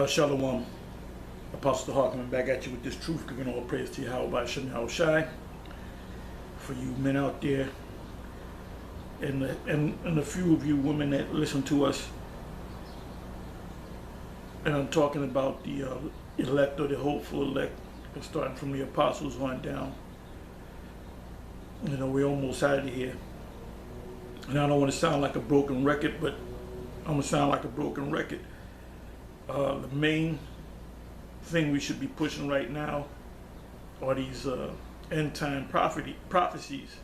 Shalom, Apostle Tahar coming back at you with this truth, giving all praise to Yahweh Shem Shai. For you men out there, and the few of you women that listen to us, and I'm talking about the elect or the hopeful elect, starting from the apostles on down. You know, we're almost out of here. And I don't want to sound like a broken record, but I'm going to sound like a broken record. The main thing we should be pushing right now are these end time prophecies,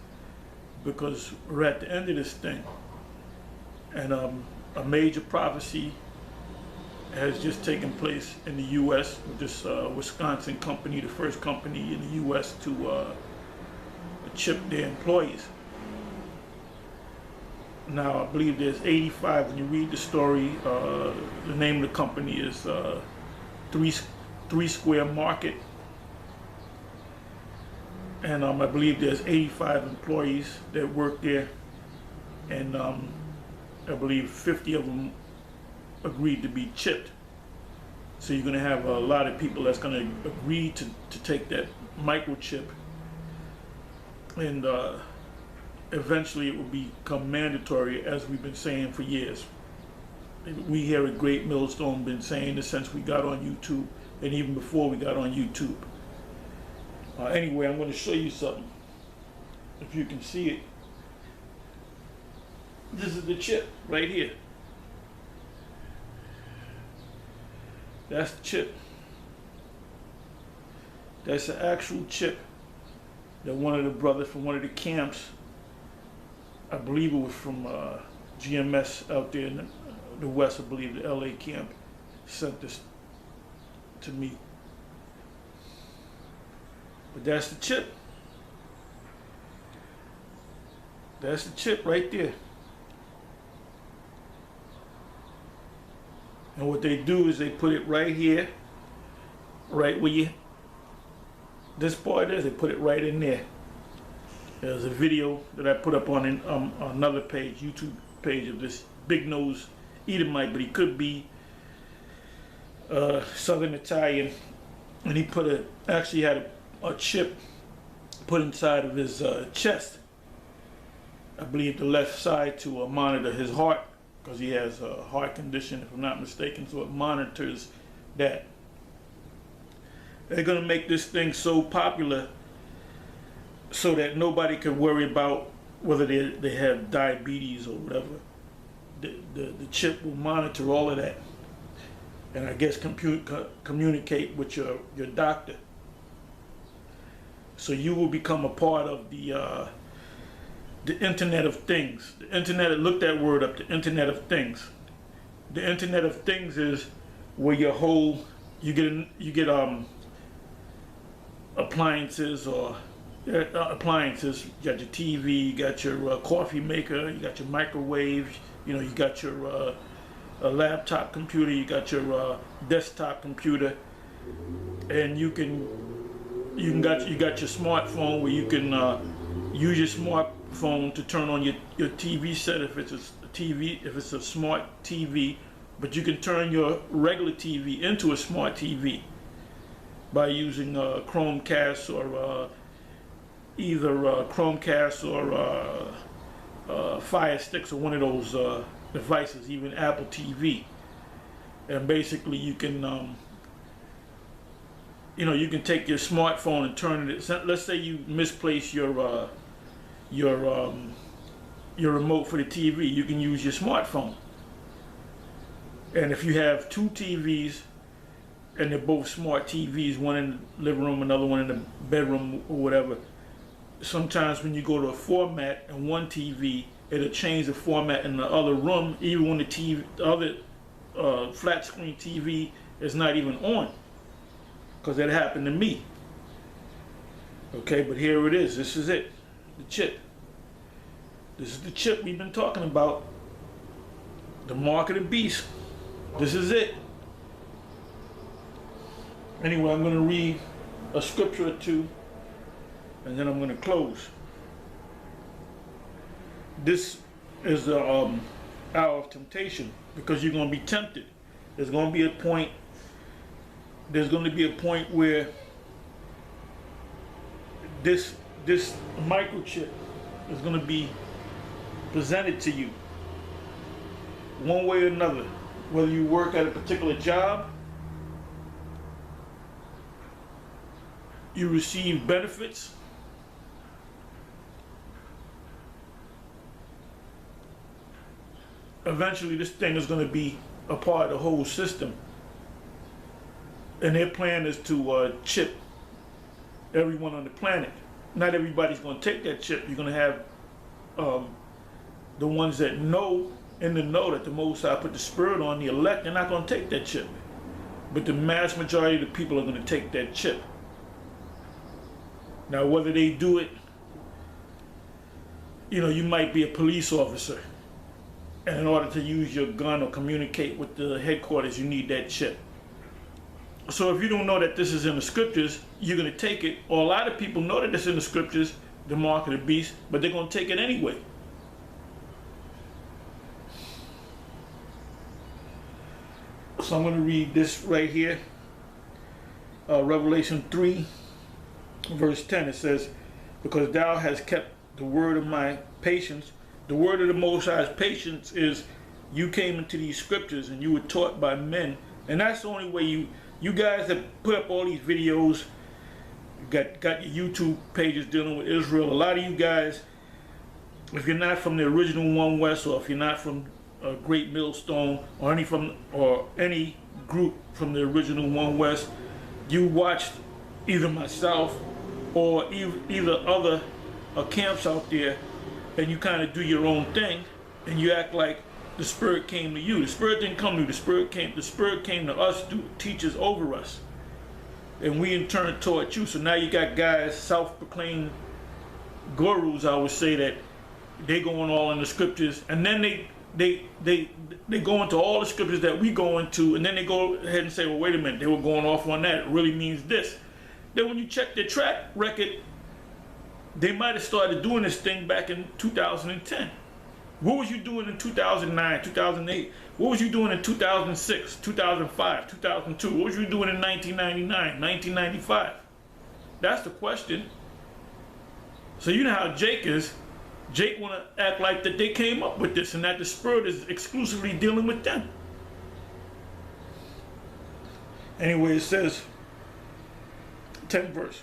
because we're at the end of this thing. And a major prophecy has just taken place in the U.S. with this Wisconsin company, the first company in the U.S. to chip their employees. Now, I believe there's 85. When you read the story, the name of the company is Three Square Market. And I believe there's 85 employees that work there. And I believe 50 of them agreed to be chipped. So you're going to have a lot of people that's going to agree to take that microchip. And eventually it will become mandatory, as we've been saying for years. We here at Great Millstone been saying this since we got on YouTube, and even before we got on YouTube. Anyway, I'm going to show you something. If you can see it. This is the chip right here. That's the chip. That's the actual chip that one of the brothers from one of the camps, I believe it was from GMS out there in the West, I believe the LA camp, sent this to me. But that's the chip. That's the chip right there. And what they do is they put it right here, right where you, this part is, they put it right in there. There's a video that I put up on another page, YouTube page, of this big nose Edomite, but he could be Southern Italian, and he actually had a chip put inside of his chest, I believe the left side, to monitor his heart, because he has a heart condition, if I'm not mistaken, so it monitors that. They're going to make this thing so popular so that nobody can worry about whether they have diabetes or whatever. The chip will monitor all of that, and I guess communicate with your doctor. So you will become a part of the Internet of Things. The Internet, look that word up, the Internet of Things. The Internet of Things is where your whole, you get appliances, or appliances. You got your TV, you got your coffee maker, you got your microwave, you know, you got your a laptop computer, you got your desktop computer, and you got your smartphone, where you can use your smartphone to turn on your TV set if it's a TV, if it's a smart TV, but you can turn your regular TV into a smart TV by using Chromecast, or either Chromecast or Fire Sticks, or one of those devices, even Apple TV. And basically you can you know, you can take your smartphone and turn it. Let's say you misplace your remote for the TV, you can use your smartphone. And if you have two TVs, and they're both smart TVs, one in the living room, another one in the bedroom or whatever, sometimes when you go to a format in one TV, it'll change the format in the other room, even when the other flat screen TV is not even on, because that happened to me. Okay, but here it is. This is it, the chip. This is the chip we've been talking about, the mark of the beast. This is it. Anyway, I'm going to read a scripture or two, and then I'm going to close. This is the hour of temptation, because you're going to be tempted. There's going to be a point there's going to be a point where this microchip is going to be presented to you one way or another, whether you work at a particular job, you receive benefits, eventually this thing is going to be a part of the whole system. And their plan is to chip everyone on the planet. Not everybody's going to take that chip. You're going to have the ones that know, in the know that the Most High put the Spirit on, the elect, they're not going to take that chip. But the mass majority of the people are going to take that chip. Now, whether they do it, you might be a police officer, and in order to use your gun or communicate with the headquarters, you need that chip. So if you don't know that this is in the scriptures, you're going to take it, or a lot of people know that it's in the scriptures, the mark of the beast, but they're going to take it anyway. So I'm going to read this right here. Revelation 3, verse 10. It says, because thou hast kept the word of my patience. The word of the Most High's patience is you came into these scriptures and you were taught by men. And that's the only way you guys have put up all these videos, got your YouTube pages dealing with Israel. A lot of you guys, if you're not from the original One West, or if you're not from Great Millstone, or any group from the original One West, you watched either myself or either other camps out there, and you kind of do your own thing, and you act like the Spirit came to you. The Spirit didn't come to you. The Spirit came to us through teachers over us, and we in turn taught you. So now you got guys, self-proclaimed gurus, I would say, that they going all in the scriptures, and then they go into all the scriptures that we go into, and then they go ahead and say, well, wait a minute, they were going off on that. It really means this. Then when you check their track record, they might have started doing this thing back in 2010. What was you doing in 2009, 2008? What was you doing in 2006, 2005, 2002? What was you doing in 1999, 1995? That's the question. So you know how Jake is. Jake want to act like that they came up with this and that the Spirit is exclusively dealing with them. Anyway, it says, 10th verse,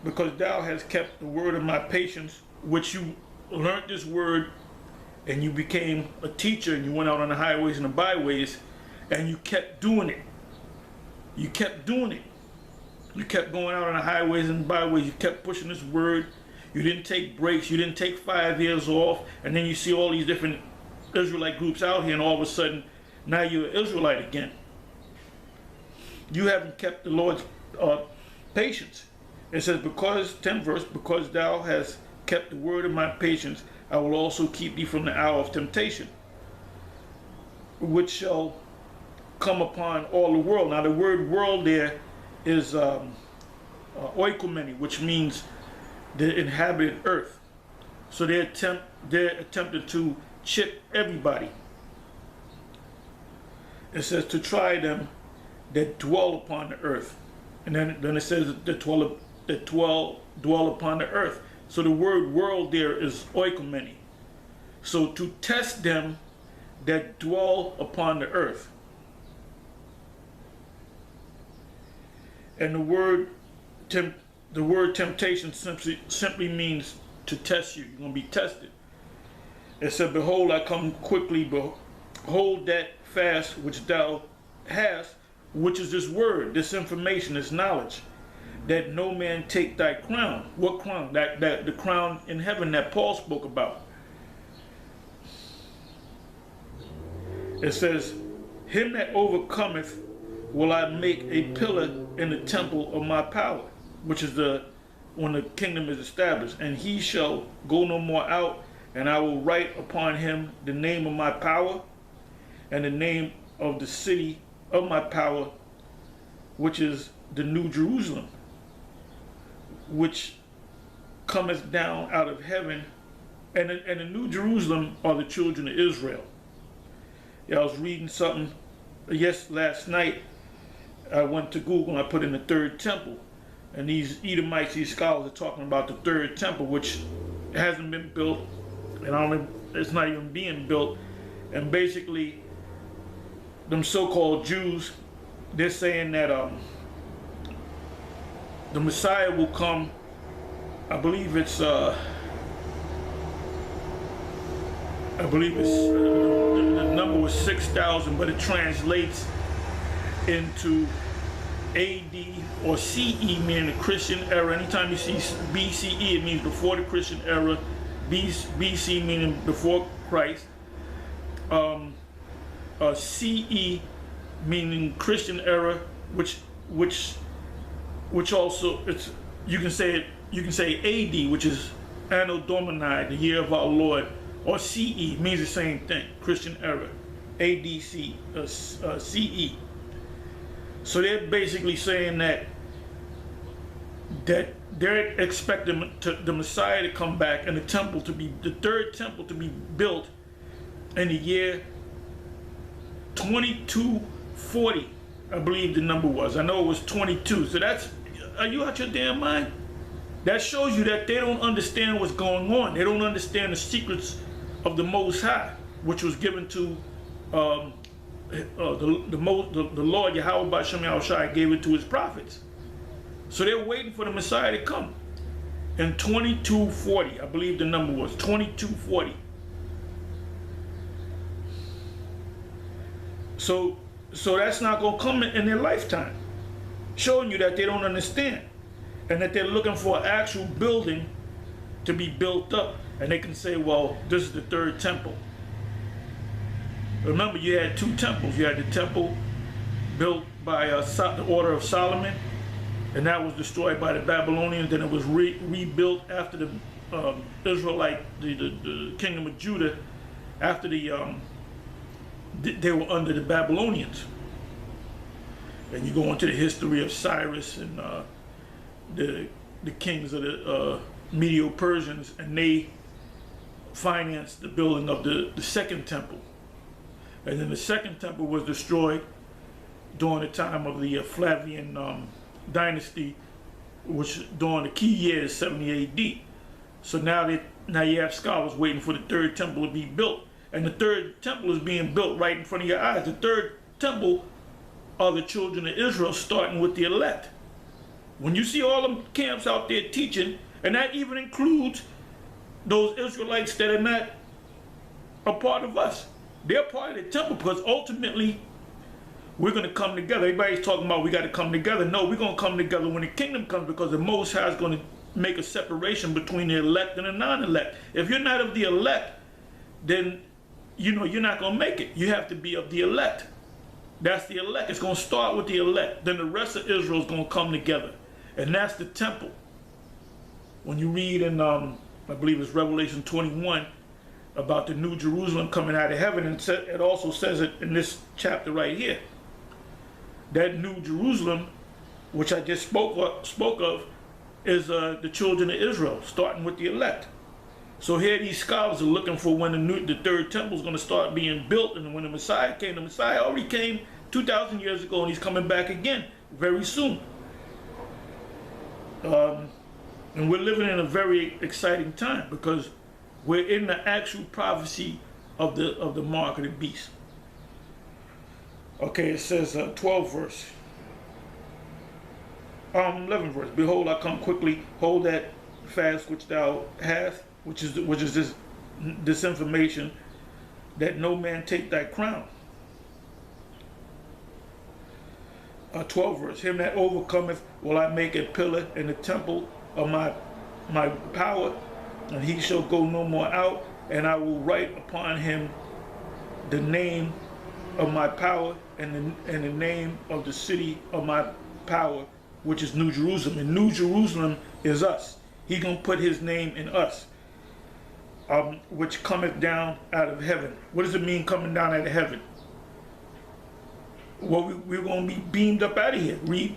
because thou hast kept the word of my patience, which you learned this word, and you became a teacher, and you went out on the highways and the byways, and you kept doing it. You kept doing it. You kept going out on the highways and byways. You kept pushing this word. You didn't take breaks. You didn't take 5 years off. And then you see all these different Israelite groups out here, and all of a sudden, now you're an Israelite again. You haven't kept the Lord's patience. It says, because, 10th verse, because thou hast kept the word of my patience, I will also keep thee from the hour of temptation, which shall come upon all the world. Now the word world there is oikomeni, which means the inhabited earth. So they're attempting to chip everybody. It says to try them that dwell upon the earth. And then it says that dwell upon the earth. So the word world there is oikomeni. So to test them that dwell upon the earth. And the word temptation simply means to test you. You're going to be tested. It said, behold, I come quickly. Behold that fast which thou hast, which is this word, this information, this knowledge, that no man take thy crown. What crown? That the crown in heaven that Paul spoke about. It says, him that overcometh will I make a pillar in the temple of my power, which is when the kingdom is established, and he shall go no more out, and I will write upon him the name of my power and the name of the city of my power, which is the New Jerusalem, which cometh down out of heaven. And the New Jerusalem are the children of Israel. Yeah, I was reading something last night. I went to Google and I put in the third temple. And these Edomites, these scholars are talking about the third temple, which hasn't been built, and it's not even being built. And basically, them so-called Jews, they're saying that the Messiah will come. I believe it's the number was 6,000, but it translates into AD or CE, meaning the Christian era. Anytime you see BCE, it means before the Christian era. BC meaning before Christ. CE meaning Christian era, which also you can say AD, which is Anno Domini, the year of our Lord, or CE means the same thing, Christian era, ADC, CE. So they're basically saying that they're expecting the Messiah to come back and the third temple to be built in the year 2240, I believe the number was. I know it was 22. So are you out your damn mind? That shows you that they don't understand what's going on. They don't understand the secrets of the Most High, which was given to the Lord Yahweh B'Shem Yahushua gave it to his prophets. So they're waiting for the Messiah to come. In 2240, I believe the number was 2240. So that's not going to come in their lifetime. Showing you that they don't understand. And that they're looking for an actual building to be built up. And they can say, well, this is the third temple. Remember, you had two temples. You had the temple built by the order of Solomon, and that was destroyed by the Babylonians. Then it was rebuilt after the Israelite, the kingdom of Judah, after they were under the Babylonians. And you go into the history of Cyrus and the kings of the Medo-Persians, and they financed the building of the second temple. And then the second temple was destroyed during the time of the Flavian dynasty, which during the key year is 70 AD. So now you have scholars waiting for the third temple to be built. And the third temple is being built right in front of your eyes. The third temple are the children of Israel, starting with the elect. When you see all them camps out there teaching, and that even includes those Israelites that are not a part of us. They're part of the temple, because ultimately we're going to come together. Everybody's talking about we got to come together. No, we're going to come together when the kingdom comes, because the Most High is going to make a separation between the elect and the non-elect. If you're not of the elect, then you're not going to make it. You have to be of the elect. That's the elect. It's going to start with the elect. Then the rest of Israel is going to come together. And that's the temple. When you read in, I believe it's Revelation 21, about the New Jerusalem coming out of heaven, and it also says it in this chapter right here. That New Jerusalem, which I just spoke of, is the children of Israel, starting with the elect. So here these scholars are looking for when the third temple is going to start being built, and when the Messiah came. The Messiah already came 2,000 years ago, and he's coming back again very soon. And we're living in a very exciting time, because we're in the actual prophecy of the mark of the beast. Okay, it says 12 verse. 11 verse. Behold, I come quickly. Hold that fast which thou hast, which is this information, that no man take thy crown. 12 verse. Him that overcometh will I make a pillar in the temple of my power, and he shall go no more out, and I will write upon him the name of my power and the name of the city of my power, which is New Jerusalem. And New Jerusalem is us. He gonna put his name in us, which cometh down out of heaven. What does it mean, coming down out of heaven? Well, we're gonna be beamed up out of here. Read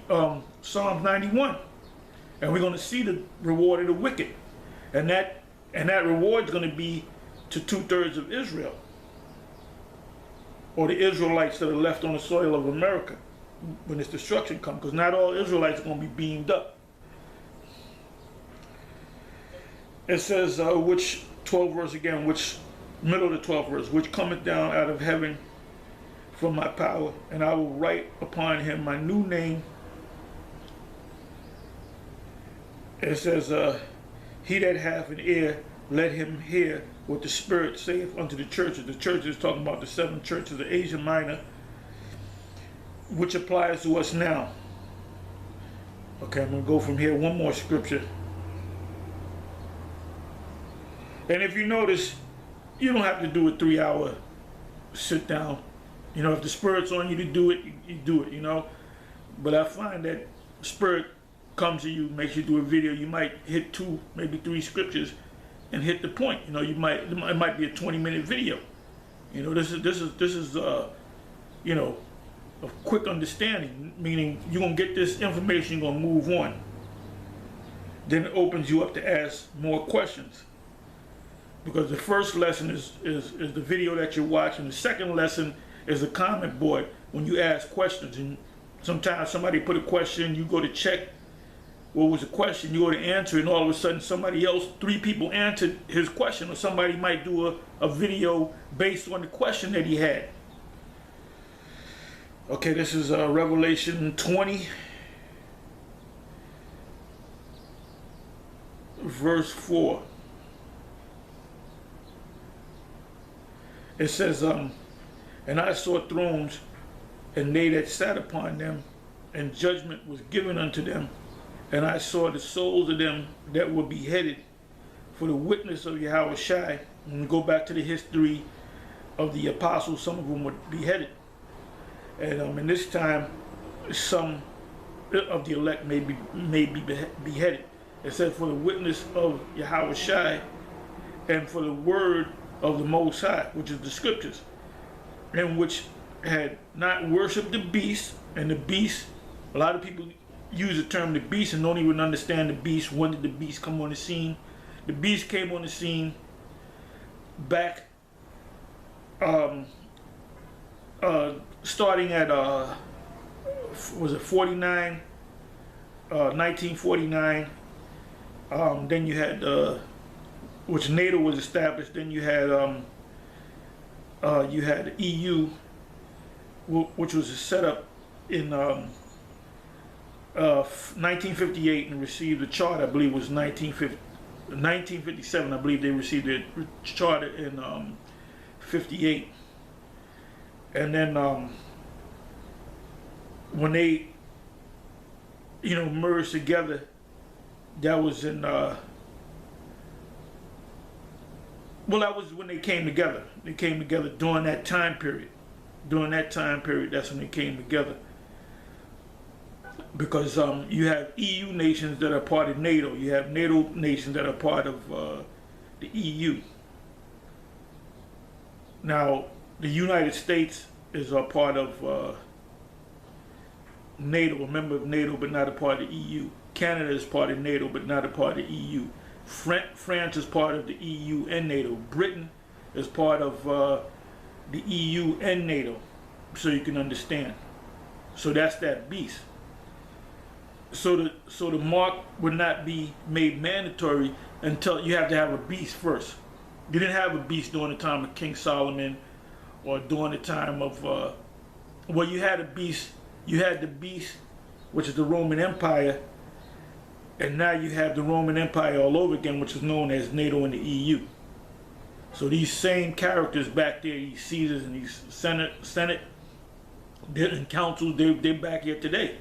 Psalms 91, and we're gonna see the reward of the wicked, and that reward is gonna be to 2/3 of Israel, or the Israelites that are left on the soil of America. when this destruction comes, because not all Israelites are going to be beamed up. It says, which 12th verse again, which middle of the 12th verse, which cometh down out of heaven from my power, and I will write upon him my new name. It says, he that hath an ear, let him hear what the Spirit saith unto the churches. The church is talking about the 7 churches of Asia Minor, which applies to us now. Okay, I'm going to go from here. One more scripture. And if you notice, you don't have to do a 3-hour sit down. You know, if the Spirit's on you to do it, you do it, you know. But I find that Spirit comes to you, makes you do a video. You might hit 2, maybe 3 scriptures and hit the point. You know, it might be a 20-minute video. You know, this is you know, a quick understanding, meaning you're going to get this information, you're going to move on. Then it opens you up to ask more questions. Because the first lesson is the video that you're watching. The second lesson is a comment board when you ask questions. And sometimes somebody put a question, you go to check what was the question, you go to answer, and all of a sudden somebody else, 3 people answered his question, or somebody might do a video based on the question that he had. Okay, this is Revelation 20, verse 4. It says, and I saw thrones, and they that sat upon them, and judgment was given unto them. And I saw the souls of them that were beheaded for the witness of Yahweh Shai. And go back to the history of the apostles, some of them were beheaded. And in this time, some of the elect may be beheaded. It said, for the witness of Yahweh Shai, and for the word of the Most High, which is the scriptures, and which had not worshipped the beast. And the beast, a lot of people use the term the beast and don't even understand the beast. When did the beast come on the scene? The beast came on the scene back starting at was it 49, 1949. Then you had which NATO was established. Then you had the EU, which was set up in 1958 and received the charter. I believe it was 1957. I believe they received the charter in 58. And then when they, you know, merged together, that was in well, that was when they came together. They came together during that time period. During that time period, that's when they came together. Because you have EU nations that are part of NATO. You have NATO nations that are part of the EU. Now, the United States is a part of NATO, a member of NATO, but not a part of the EU. Canada is part of NATO, but not a part of the EU. France is part of the EU and NATO. Britain is part of the EU and NATO, so you can understand. So that's that beast. So the mark would not be made mandatory until you have to have a beast first. You didn't have a beast during the time of King Solomon, or during the time of well, you had a beast. You had the beast, which is the Roman Empire. And now you have the Roman Empire all over again, which is known as NATO and the EU. So these same characters back there, these Caesars and these Senate and councils, they're back here today.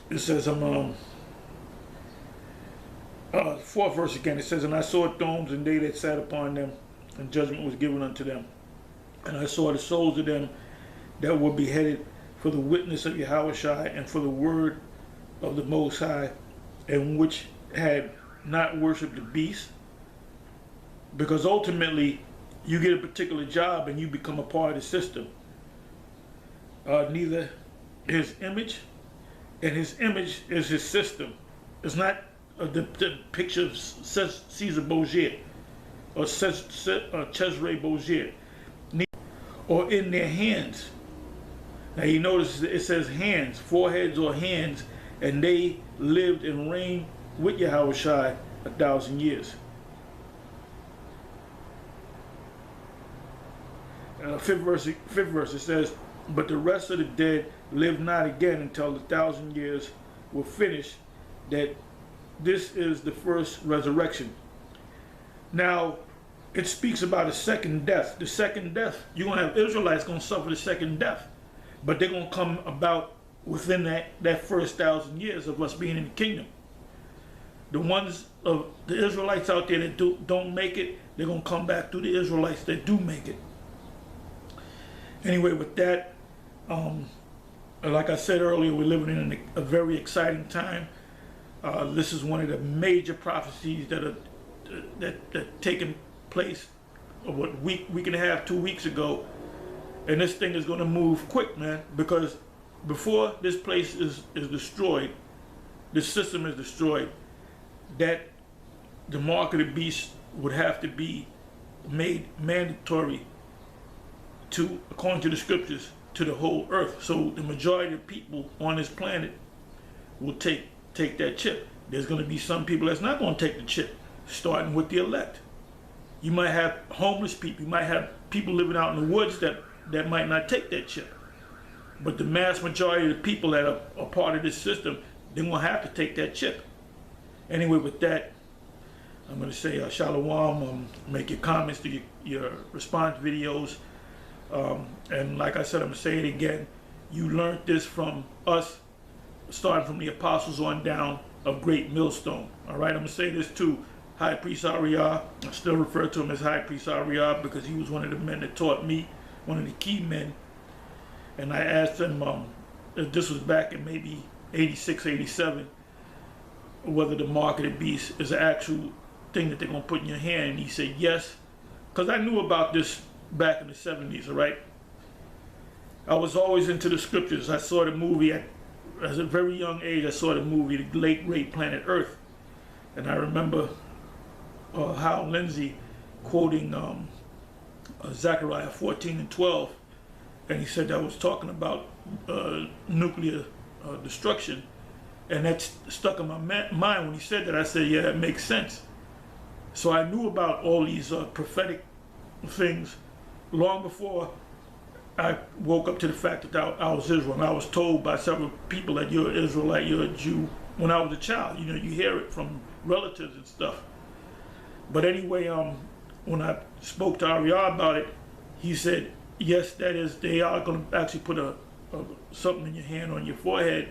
It says, 4th verse again, it says, and I saw thrones, and they that sat upon them, and judgment was given unto them. And I saw the souls of them that were beheaded for the witness of Yahweh Shai, and for the word of the Most High, and which had not worshipped the beast. Because ultimately, you get a particular job and you become a part of the system. Neither his image, and his image is his system. It's not the picture of Caesar Borgia or Cesare Borgia. or in their hands. Now you notice it says hands, foreheads or hands, and they lived and reigned with Yahushua 1,000 years. Fifth verse, it says, but the rest of the dead lived not again until 1,000 years were finished, that this is the first resurrection. Now, it speaks about a second death. The second death, you're going to have Israelites going to suffer the second death, but they're going to come about within that first 1,000 years of us being in the kingdom. The ones of the Israelites out there that don't make it, they're going to come back through the Israelites that do make it. Anyway, with that, like I said earlier, we're living in a very exciting time. This is one of the major prophecies that are taking place a week and a half, 2 weeks ago, and this thing is going to move quick, man. Because before this place is destroyed, this system is destroyed, that the mark of the beast would have to be made mandatory to, according to the scriptures, to the whole earth. So the majority of people on this planet will take that chip. There's going to be some people that's not going to take the chip, starting with the elect. You might have homeless people. You might have people living out in the woods that might not take that chip. But the mass majority of the people that are part of this system, they're going to have to take that chip. Anyway, with that, I'm going to say shalom. Make your comments to your response videos. And like I said, I'm going to say it again. You learned this from us, starting from the apostles on down of Great Millstone. All right, I'm going to say this too. High Priest Ariah, I still refer to him as High Priest Ariah because he was one of the men that taught me, one of the key men. And I asked him, if this was back in maybe 86, 87, whether the mark of the beast is an actual thing that they're going to put in your hand. And he said yes, because I knew about this back in the 70s, all right? I was always into the scriptures. I saw the movie as a very young age. I saw the movie, The Late Great Planet Earth. And I remember Hal Lindsey quoting Zechariah 14 and 12. And he said that was talking about nuclear destruction. And that stuck in my mind when he said that. I said, yeah, that makes sense. So I knew about all these prophetic things long before I woke up to the fact that I was Israel. And I was told by several people that you're an Israelite, you're a Jew, when I was a child. You know, you hear it from relatives and stuff. But anyway, when I spoke to Ariah about it, he said, yes, that is, they are going to actually put something in your hand, on your forehead.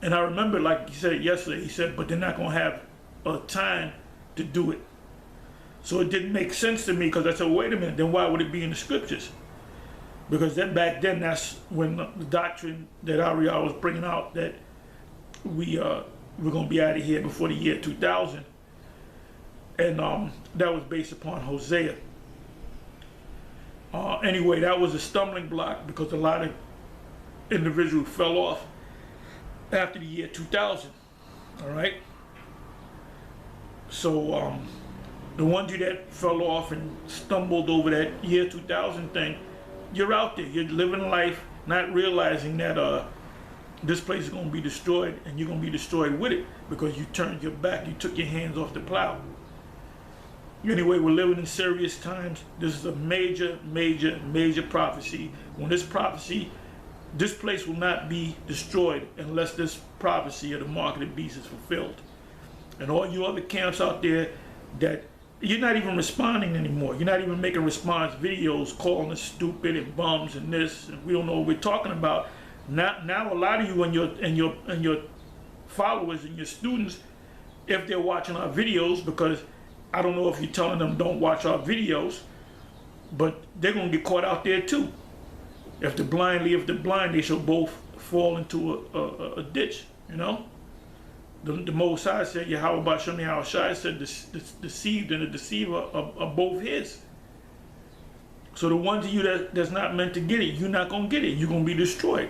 And I remember, like he said yesterday, he said, but they're not going to have time to do it. So it didn't make sense to me, because I said, wait a minute, then why would it be in the scriptures? Because then back then, that's when the doctrine that Ariah was bringing out, that we're going to be out of here before the year 2000. And that was based upon Hosea. Anyway, that was a stumbling block, because a lot of individuals fell off after the year 2000, all right? So the ones of you that fell off and stumbled over that year 2000 thing, you're out there, you're living life not realizing that this place is going to be destroyed, and you're going to be destroyed with it, because you turned your back, you took your hands off the plow. Anyway, we're living in serious times. This is a major, major, major prophecy. When this prophecy, this place will not be destroyed unless this prophecy of the mark of the beast is fulfilled. And all you other camps out there that you're not even responding anymore. You're not even making response videos calling us stupid and bums and this, and we don't know what we're talking about. Now a lot of you and your followers and your students, if they're watching our videos, because I don't know if you're telling them don't watch our videos, but they're going to get caught out there too. If the blind leave the blind, they shall both fall into a ditch, you know? The Most High said, Yahweh Basham Yahushai said, the deceived and the deceiver are both his. So the ones of you that's not meant to get it, you're not going to get it. You're going to be destroyed.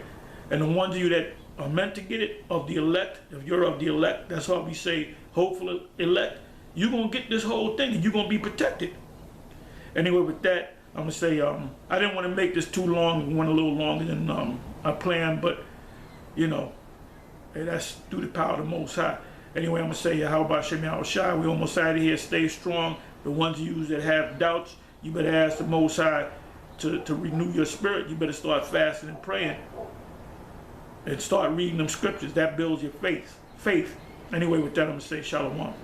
And the ones of you that are meant to get it, of the elect, if you're of the elect, that's why we say hopeful elect, you're going to get this whole thing and you're going to be protected. Anyway, with that, I'm gonna say I didn't want to make this too long. We went a little longer than I planned, but you know, hey, that's through the power of the Most High. Anyway, I'm gonna say, how about Shem Shai? We almost out of here. Stay strong. The ones of you that have doubts, you better ask the Most High to renew your spirit. You better start fasting and praying, and start reading them scriptures. That builds your faith. Anyway, with that, I'm gonna say Shalom.